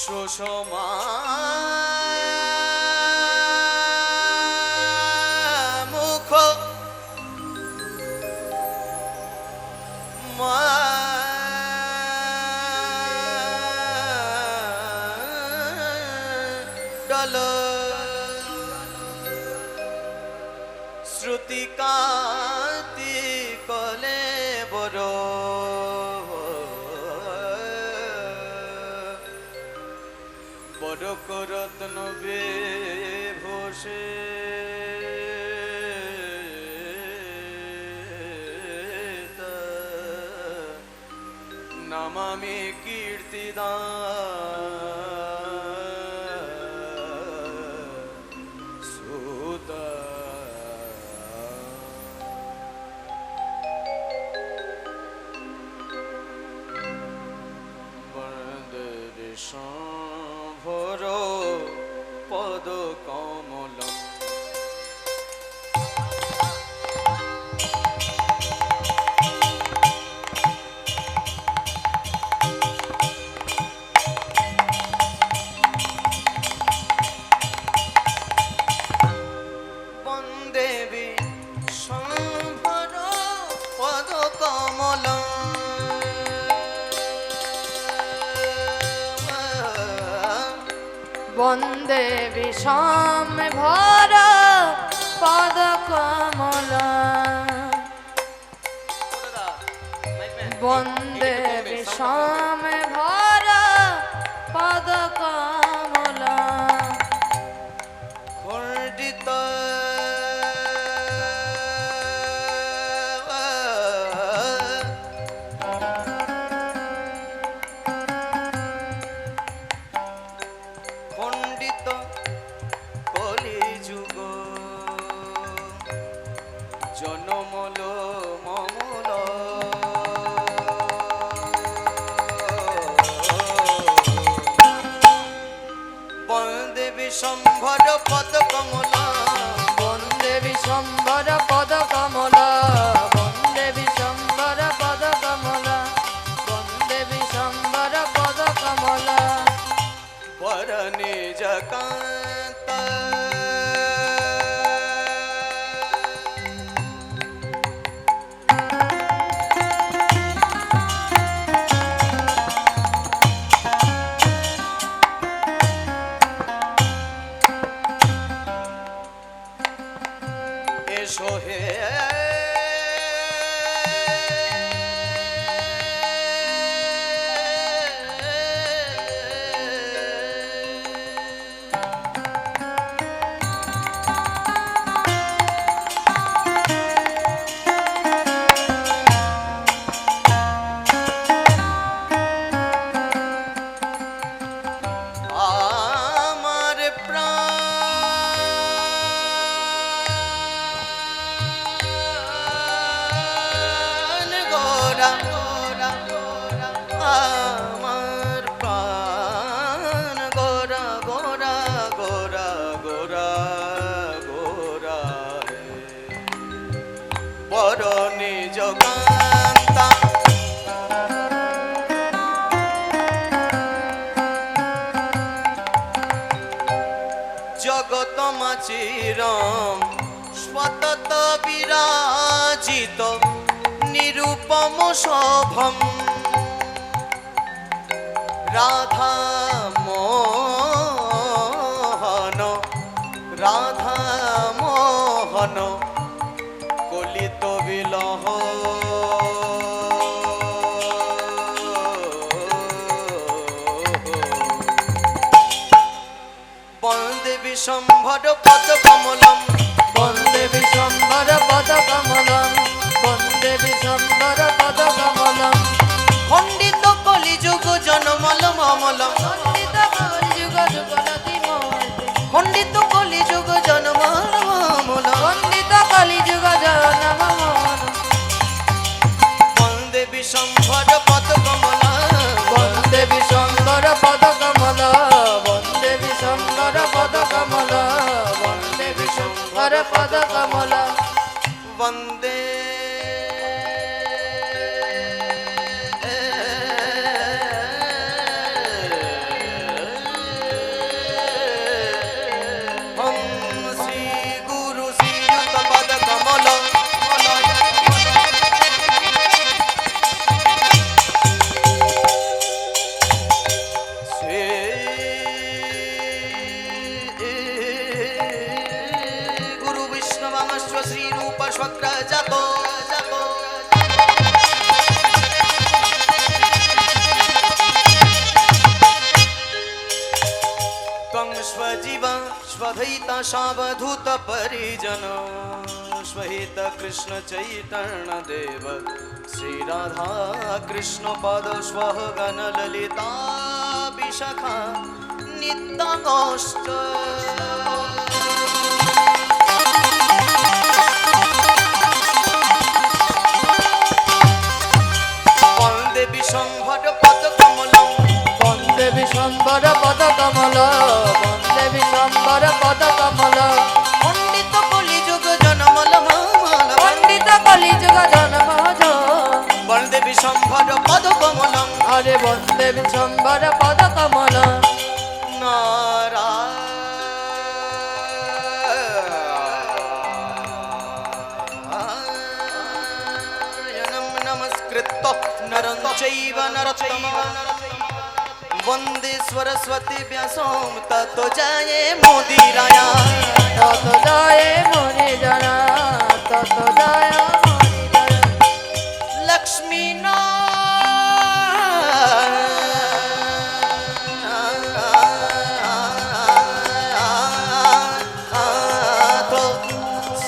সুষমা মুখ ডল শ্রুতি কাতি কলে বড় বড় করতন বেভূষে নমামি কীর্তিদা সুতা বন্দে বিশ্বভর পদ কমল বন্দে বিশ্বভর পদ কমল বন্দে বিষম ভর পদ কমল বন্দে বিষম ভর পদ কমল খণ্ডিত খণ্ডিত কলিযুগ জনমল মমল বন্দে বিশ্বম্ভর পদ কমল বন্দে বিশ্বম্বর পদ কমল বন্দে বিশ্বম্বর পদ কমল বন্দে বিশ্বম্বর পদ কমল বর নিজ কান্ত এসো হে আমার প্রাণ গোরা আমার প্রাণ গোরা গোরা গোরা গোরা গোরা বড় নিজ কান্তা জগত মাচিরম সতত বিরাজিত নিরূপম শোভম রাধা মোহন রাধা মোহন কলিত বিলহ বন্দে বিশ্বম্ভর পদ কমলম বন্দে বিশ্বম্বর পদ কমলম বন্দে বিশ্বম্বর পদ কমলম খণ্ডিত কলিযুগ জনমল মমলম খণ্ডিত কলিযুগ যুগলতি মোহিতে খণ্ডিত কলিযুগ জনমল মমলম খণ্ডিত কলিযুগ জনম মোহন বন্দে বিশ্বম্ভর পদ কমলম বন্দে বিশ্বম্বর পদ কমল বন্দে বিশ্বম্বর পদ কমল বন্দে বিশ্বম্বর পদ কমল বন্দে स्वयमस्व श्रीरूप स्वग्रजतो त्वं स्वजीव स्वधैता सावधूत परिजन स्वहित कृष्ण चैतन्य देव श्री राधा कृष्ण पद स्वह गण ललिता विशाखा नित्यागोष्ठ वन्दे विशम्भर पद कमलम वन्दे विशम्बर पद कमल वन्दे विशम्बर पद कमल पंडित कलिजुग जनमल मामल पंडित कलिजुग जन्म वन्दे विशम्भर पद कमलम अरे वन्दे विशम्बर पद कमल नारायणं नमस्कृत्य नरं चैव नरोत्तमं वन्दे सरस्वती व्यासं ततो जये मोदीराया तत जय मुनि जना तत जय मुनि जना लक्ष्मी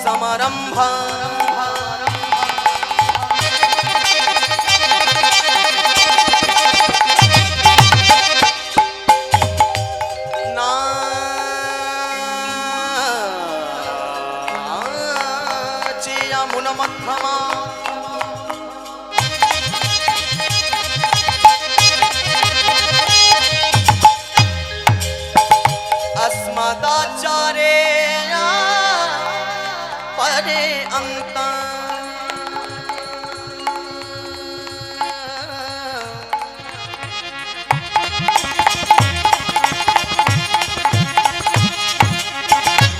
समारंभा मुनमध्यमा अस्मदाचारे परे अंत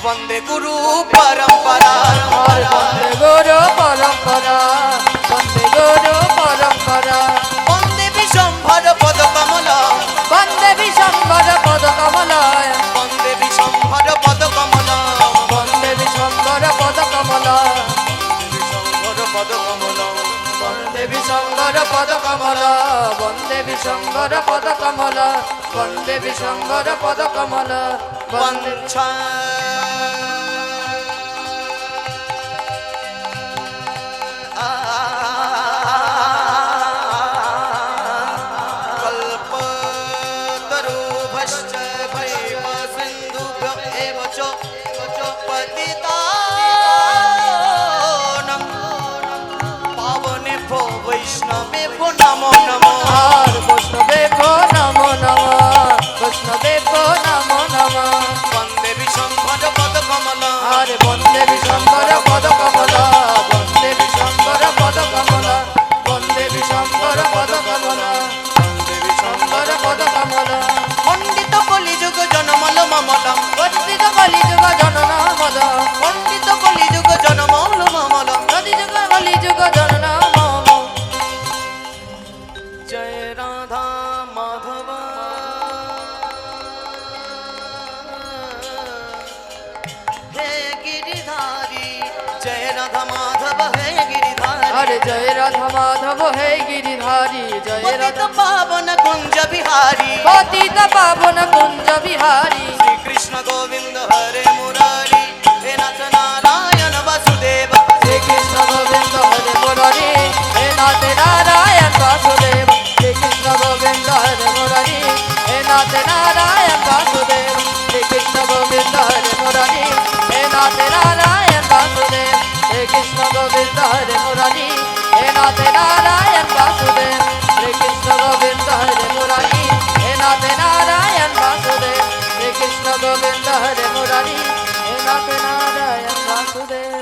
वंदे गुरु परंपरा वन्दे गुरु परम्परा वन्दे गुरु परम्परा वंदे विशंभर पद कमल वन्दे विशम्बर पद कमल वंदे विशंभर पद कमल वन्दे विशम्बर पद कमल विशंभर पद कमल वन्दे विशम्बर पद कमल वन्दे विशम्बर पद कमल वन्दे विशम्बर पद कमल वन्दे वंछा कल्पतरुभ्यश्च भैव सिन्धुभ्य एव च पतितानां पावनेभ्यो वैष्णवेभ्यो नमो नमः हर वैष्णवेभ्यो नमो नमः वैष्णवेभ्यो नमो नमः वन्दे विशंभर पद कमल हरे वन्दे विशम्बर पद कमल वन्दे विशम्बर पद कमल वन्दे विशम्बर पद कमल वन्दे विशम्बर पद कमल पंडित कलिजुग जनमल ममलम वन्दित कलिजुग जनन मद पंडित कलिजुग जनमल ममलम कलिजुग कलिजुग जनन मम जय राधा माधव हे गिरिधारी जय राधा माधव हे गिरिधारी हरे जय राधा माधव हे गिरिधारी जय पतित राधा पावन कुंज बिहारी पतित पावन कुंज बिहारी श्री कृष्ण गोविंद हरे मुरारी हे नाथ नारायण वासुदेव श्री कृष्ण गोविंद हरे मुरारी हे नाथ नारायण वासुदेव श्री कृष्ण गोविंद हरे मुरारी हे नाथ नारायण वासुदेव श्री कृष्ण गोविंद हरे मुरारी हे नाथ नारायण वासुदेव श्री कृष्ण गोविंद हरे मुरारी हे नाथ नारायण वासुदेव श्री कृष्ण गोविंद हरे मुरारी हे नाथ नारायण वासुदेव श्री कृष्ण गोविंद हरे मुरारी हे नाथ नारायण वासुदेव